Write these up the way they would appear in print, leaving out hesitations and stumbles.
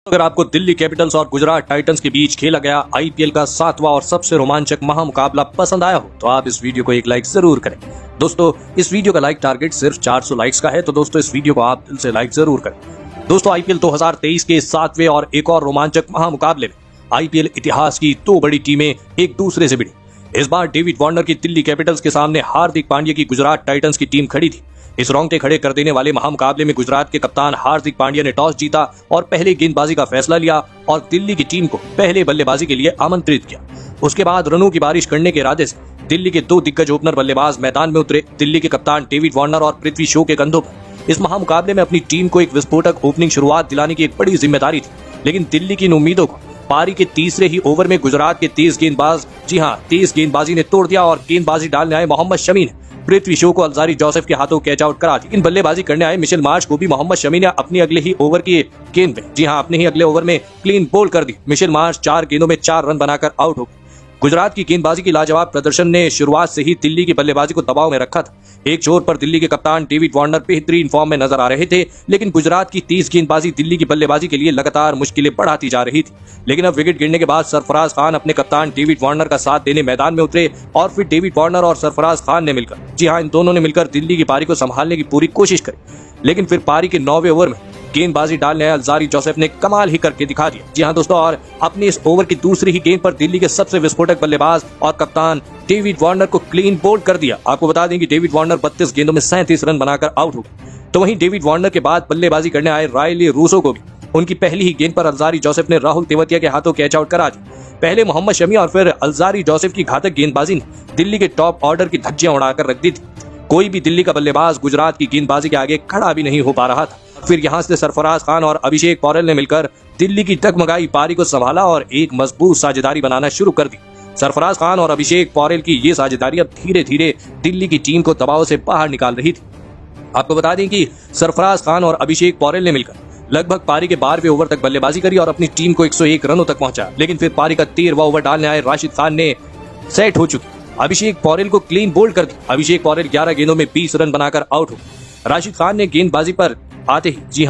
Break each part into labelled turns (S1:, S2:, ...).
S1: अगर आपको दिल्ली कैपिटल्स और गुजरात टाइटंस के बीच खेला गया आईपीएल का 7वां और सबसे रोमांचक महामुकाबला पसंद आया हो तो आप इस वीडियो को एक लाइक जरूर करें। दोस्तों, इस वीडियो का लाइक टारगेट सिर्फ 400 लाइक्स का है, तो दोस्तों इस वीडियो को आप दिल से लाइक जरूर करें। दोस्तों, आईपीएल 2023 के 7वें और एक और रोमांचक महामुकाबले में आईपीएल इतिहास की दो बड़ी टीमें एक दूसरे से भिड़ी। इस बार डेविड वार्नर की दिल्ली कैपिटल्स के सामने हार्दिक पांड्या की गुजरात टाइटंस की टीम खड़ी थी। इस रोंगटे खड़े कर देने वाले महामुकाबले में गुजरात के कप्तान हार्दिक पांड्या ने टॉस जीता और पहले गेंदबाजी का फैसला लिया और दिल्ली की टीम को पहले बल्लेबाजी के लिए आमंत्रित किया। उसके बाद रनों की बारिश करने के इरादे से दिल्ली के दो दिग्गज ओपनर बल्लेबाज मैदान में उतरे। दिल्ली के कप्तान डेविड वार्नर और पृथ्वी शॉ के कंधों पर इस महामुकाबले में अपनी टीम को एक विस्फोटक ओपनिंग शुरुआत दिलाने की एक बड़ी जिम्मेदारी थी, लेकिन दिल्ली की इन उम्मीदों को पारी के तीसरे ही ओवर में गुजरात के तेज गेंदबाज तेज गेंदबाजी ने तोड़ दिया और गेंदबाजी डालने आए मोहम्मद शमी ने पृथ्वी शॉ को अल्जारी जोसेफ के हाथों कैच आउट करा दी। इन बल्लेबाजी करने आए मिशेल मार्श को भी मोहम्मद शमी ने अपनी अगले ही ओवर की गेंद में अपने ही अगले ओवर में क्लीन बोल्ड कर दी। मिशेल मार्श 4 गेंदों में 4 रन बनाकर आउट हो गए। गुजरात की गेंदबाजी की लाजवाब प्रदर्शन ने शुरुआत से ही दिल्ली की बल्लेबाजी को दबाव में रखा था। एक छोर पर दिल्ली के कप्तान डेविड वार्नर बेहतरीन फॉर्म में नजर आ रहे थे, लेकिन गुजरात की तेज गेंदबाजी दिल्ली की बल्लेबाजी के लिए लगातार मुश्किलें बढ़ाती जा रही थी। लेकिन अब विकेट गिरने के बाद सरफराज खान अपने कप्तान डेविड वार्नर का साथ देने मैदान में उतरे और फिर डेविड वार्नर और सरफराज खान ने मिलकर इन दोनों ने मिलकर दिल्ली की पारी को संभालने की पूरी कोशिश करी। लेकिन फिर पारी के 9वें ओवर में गेंदबाजी डालने आए अल्जारी जोसेफ ने कमाल ही करके दिखा दिया। दोस्तों, और अपनी इस ओवर की दूसरी ही गेंद पर दिल्ली के सबसे विस्फोटक बल्लेबाज और कप्तान डेविड वार्नर को क्लीन बोल्ड कर दिया। आपको बता दें कि डेविड वार्नर 32 गेंदों में 37 रन बनाकर आउट हो गए। तो वहीं डेविड वार्नर के बाद बल्लेबाजी करने आए रायली रूसो को भी उनकी पहली ही गेंद पर अल्जारी जोसेफ ने राहुल तेवतिया के हाथों कैच आउट करा दी। पहले मोहम्मद शमी और फिर अल्जारी जोसेफ की घातक गेंदबाजी ने दिल्ली के टॉप ऑर्डर की धज्जियां उड़ाकर रख दी थी। कोई भी दिल्ली का बल्लेबाज गुजरात की गेंदबाजी के आगे खड़ा भी नहीं हो पा रहा था। फिर यहां से सरफराज खान और अभिषेक पौरेल ने मिलकर दिल्ली की डगमगाई पारी को संभाला और एक मजबूत साझेदारी बनाना शुरू कर दी। सरफराज खान और अभिषेक पौरेल की ये साझेदारी अब धीरे धीरे दिल्ली की टीम को दबाव से बाहर निकाल रही थी। आपको बता दें कि सरफराज खान और अभिषेक पौरेल ने मिलकर लगभग पारी के 12वें ओवर तक बल्लेबाजी करी और अपनी टीम को 101 रनों तक पहुंचा। लेकिन फिर पारी का 13वां ओवर डालने आए राशिद खान ने सेट हो चुकी अभिषेक पौरेल को क्लीन बोल्ड कर दी। अभिषेक पौरेल 11 गेंदों में 20 रन बनाकर आउट हो। राशिद खान ने गेंदबाजी पर आते ही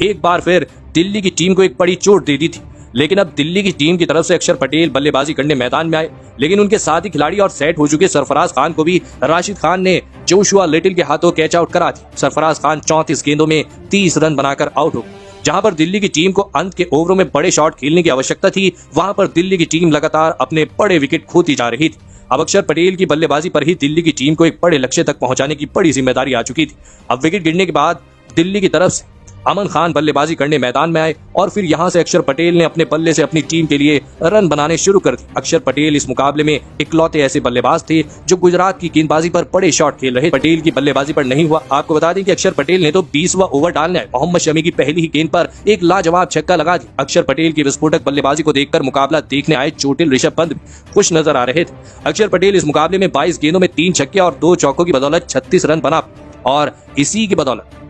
S1: एक बार फिर दिल्ली की टीम को एक बड़ी चोट दे दी थी। लेकिन अब दिल्ली की टीम की तरफ से अक्षर पटेल बल्लेबाजी करने मैदान में आए, लेकिन उनके साथी खिलाड़ी और सेट हो चुके सरफराज खान को भी राशिद खान ने जोशुआ लिटिल के हाथों कैच आउट करा दी। सरफराज खान 34 गेंदों में 30 रन बनाकर आउट हो। जहां पर दिल्ली की टीम को अंत के ओवरों में बड़े शॉट खेलने की आवश्यकता थी, वहां पर दिल्ली की टीम लगातार अपने बड़े विकेट खोती जा रही थी। अब अक्षर पटेल की बल्लेबाजी पर ही दिल्ली की टीम को एक बड़े लक्ष्य तक पहुंचाने की बड़ी जिम्मेदारी आ चुकी थी। अब विकेट गिरने के बाद दिल्ली की तरफ से अमन खान बल्लेबाजी करने मैदान में आए और फिर यहां से अक्षर पटेल ने अपने बल्ले से अपनी टीम के लिए रन बनाने शुरू कर दी। अक्षर पटेल इस मुकाबले में इकलौते ऐसे बल्लेबाज थे जो गुजरात की गेंदबाजी पर बड़े शॉट खेल रहे। पटेल की बल्लेबाजी पर नहीं हुआ। आपको बता दें कि अक्षर पटेल ने तो 20वां ओवर डालने आए मोहम्मद शमी की पहली ही गेंद पर एक लाजवाब छक्का लगा दी। अक्षर पटेल की विस्फोटक बल्लेबाजी को देखकर मुकाबला देखने आए चोटिल ऋषभ पंत भी खुश नजर आ रहे थे। अक्षर पटेल इस मुकाबले में 22 गेंदों में 3 छक्के और 2 चौकों की बदौलत 36 रन बना और इसी की बदौलत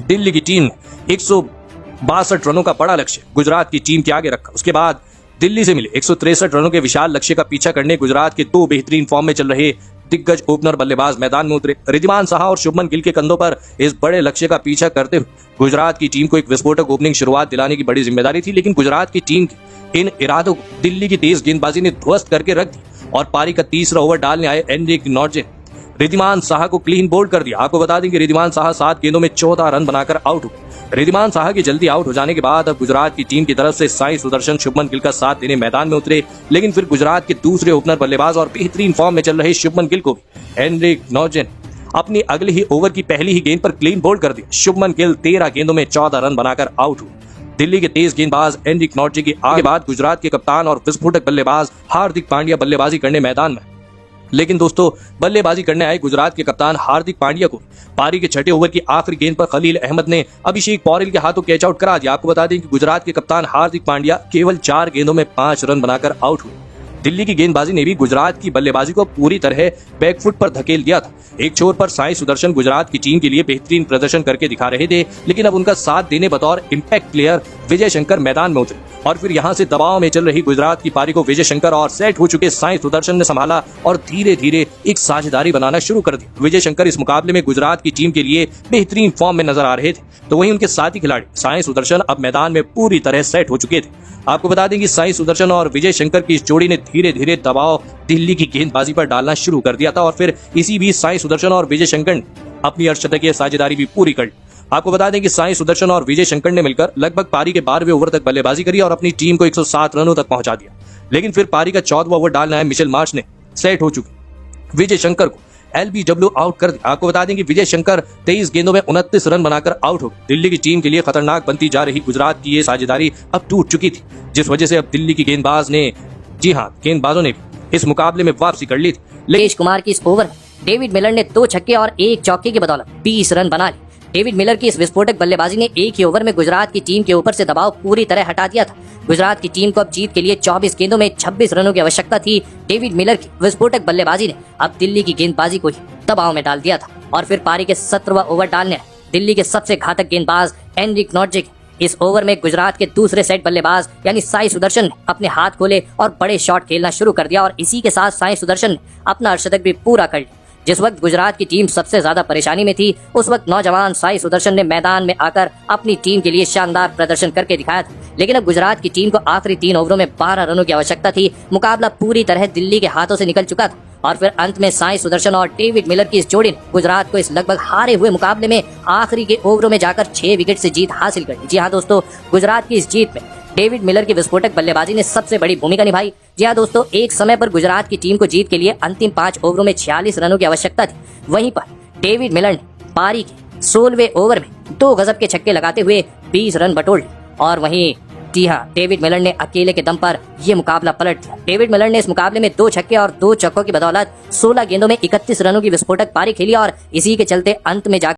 S1: दिल्ली की टीम 162 रनों का बड़ा लक्ष्य गुजरात की टीम के आगे रखा। उसके बाद दिल्ली से मिले 163 रनों के विशाल लक्ष्य का पीछा करने गुजरात के 2 बेहतरीन फॉर्म में चल रहे दिग्गज ओपनर बल्लेबाज मैदान में उतरे। रिद्धिमान साहा और शुभमन गिल के कंधों पर इस बड़े लक्ष्य का पीछा करते हुए गुजरात की टीम को एक विस्फोटक ओपनिंग शुरुआत दिलाने की बड़ी जिम्मेदारी थी। लेकिन गुजरात की टीम के इन इरादों को दिल्ली की तेज गेंदबाजी ने ध्वस्त करके रख दी और पारी का तीसरा ओवर डालने आए एनरिक नॉर्जे रिद्धिमान साहा को क्लीन बोल्ड कर दिया। आपको बता दें कि रिद्धिमान साहा 7 गेंदों में 14 रन बनाकर आउट हुए। रिद्धिमान साहा की जल्दी आउट हो जाने के बाद अब गुजरात की टीम की तरफ से साई सुदर्शन शुभमन गिल का साथ देने मैदान में उतरे। लेकिन फिर गुजरात के दूसरे ओपनर बल्लेबाज और बेहतरीन फॉर्म में चल रहे शुभमन गिल को भी एनरिक नॉर्जे अपनी अगले ही ओवर की पहली ही गेंद पर क्लीन बोल्ड कर दिया। शुभमन गिल 13 गेंदों में 14 रन बनाकर आउट हुए। दिल्ली के तेज गेंदबाज एनरिक नॉर्जे के आगे बाद गुजरात के कप्तान और विस्फोटक बल्लेबाज हार्दिक पांड्या बल्लेबाजी करने मैदान में। लेकिन दोस्तों, बल्लेबाजी करने आए गुजरात के कप्तान हार्दिक पांड्या को पारी के 6ठे ओवर की आखिरी गेंद पर खलील अहमद ने अभिषेक पौरेल के हाथों कैच आउट करा दिया। आपको बता दें कि गुजरात के कप्तान हार्दिक पांड्या केवल 4 गेंदों में 5 रन बनाकर आउट हुए। दिल्ली की गेंदबाजी ने भी गुजरात की बल्लेबाजी को पूरी तरह बैकफुट पर धकेल दिया था। एक छोर पर साई सुदर्शन गुजरात की टीम के लिए बेहतरीन प्रदर्शन करके दिखा रहे थे, लेकिन अब उनका साथ देने बतौर इम्पैक्ट प्लेयर विजय शंकर मैदान में उतरे और फिर यहाँ से दबाव में चल रही गुजरात की पारी को विजय शंकर और सेट हो चुके साई सुदर्शन ने संभाला और धीरे धीरे एक साझेदारी बनाना शुरू कर दी। विजय शंकर इस मुकाबले में गुजरात की टीम के लिए बेहतरीन फॉर्म में नजर आ रहे थे, तो वहीं उनके साथी खिलाड़ी साई सुदर्शन अब मैदान में पूरी तरह सेट हो चुके थे। आपको बता दें कि साई सुदर्शन और विजय शंकर की इस जोड़ी ने धीरे धीरे दबाव दिल्ली की गेंदबाजी पर डालना शुरू कर दिया था और फिर इसी बीच साई सुदर्शन और विजय शंकर ने अपनी अर्धशतकीय साझेदारी भी पूरी कर ली। आपको बता दें कि साई सुदर्शन और विजय शंकर ने मिलकर लगभग पारी के 12वें ओवर तक बल्लेबाजी करी और अपनी टीम को 107 रनों तक पहुंचा दिया। लेकिन फिर पारी का 14वां ओवर डालने आए मिचेल मार्श ने सेट हो चुके विजय शंकर को LBW आउट कर दिया। आपको बता दें कि विजय शंकर 23 गेंदों में 29 रन बनाकर आउट हो गए। दिल्ली की टीम के लिए खतरनाक बनती जा रही गुजरात की ये साझेदारी अब टूट चुकी थी, जिस वजह से अब दिल्ली की गेंदबाजों ने भी इस मुकाबले में वापसी कर ली थी।
S2: मुकेश कुमार की इस ओवर डेविड मिलर ने 2 छक्के और 1 चौके की बदौलत 20 रन बना लिए। डेविड मिलर की इस विस्फोटक बल्लेबाजी ने एक ही ओवर में गुजरात की टीम के ऊपर से दबाव पूरी तरह हटा दिया था। गुजरात की टीम को अब जीत के लिए 24 गेंदों में 26 रनों की आवश्यकता थी। डेविड मिलर की विस्फोटक बल्लेबाजी ने अब दिल्ली की गेंदबाजी को ही दबाव में डाल दिया था और फिर पारी के 17वां ओवर डालने दिल्ली के सबसे घातक गेंदबाज एनरिक नॉर्जे। इस ओवर में गुजरात के दूसरे सेट बल्लेबाज यानी साई सुदर्शन ने अपने हाथ खोले और बड़े शॉट खेलना शुरू कर दिया और इसी के साथ साई सुदर्शन ने अपना अर्धशतक भी पूरा कर लिया। जिस वक्त गुजरात की टीम सबसे ज्यादा परेशानी में थी, उस वक्त नौजवान साई सुदर्शन ने मैदान में आकर अपनी टीम के लिए शानदार प्रदर्शन करके दिखाया था। लेकिन अब गुजरात की टीम को आखिरी 3 ओवरों में 12 रनों की आवश्यकता थी। मुकाबला पूरी तरह दिल्ली के हाथों से निकल चुका था और फिर अंत में साई सुदर्शन और डेविड मिलर की इस जोड़ी ने गुजरात को इस लगभग हारे हुए मुकाबले में आखिरी के ओवरों में जाकर 6 विकेट से जीत हासिल कर ली। जी हाँ दोस्तों, गुजरात की इस जीत में डेविड मिलर की विस्फोटक बल्लेबाजी ने सबसे बड़ी भूमिका निभाई। जी हाँ दोस्तों, एक समय पर गुजरात की टीम को जीत के लिए अंतिम 5 ओवरों में 46 रनों की आवश्यकता थी। वहीं पर डेविड मिलर ने पारी के 16वें ओवर में 2 गजब के छक्के लगाते हुए 20 रन बटोर लिए और वहीं जी हाँ, डेविड मिलर ने अकेले के दम पर यह मुकाबला पलट दिया। डेविड मिलर ने इस मुकाबले में 2 छक्के और 2 चौकों की बदौलत 16 गेंदों में 31 रनों की विस्फोटक पारी खेली और इसी के चलते अंत में जाकर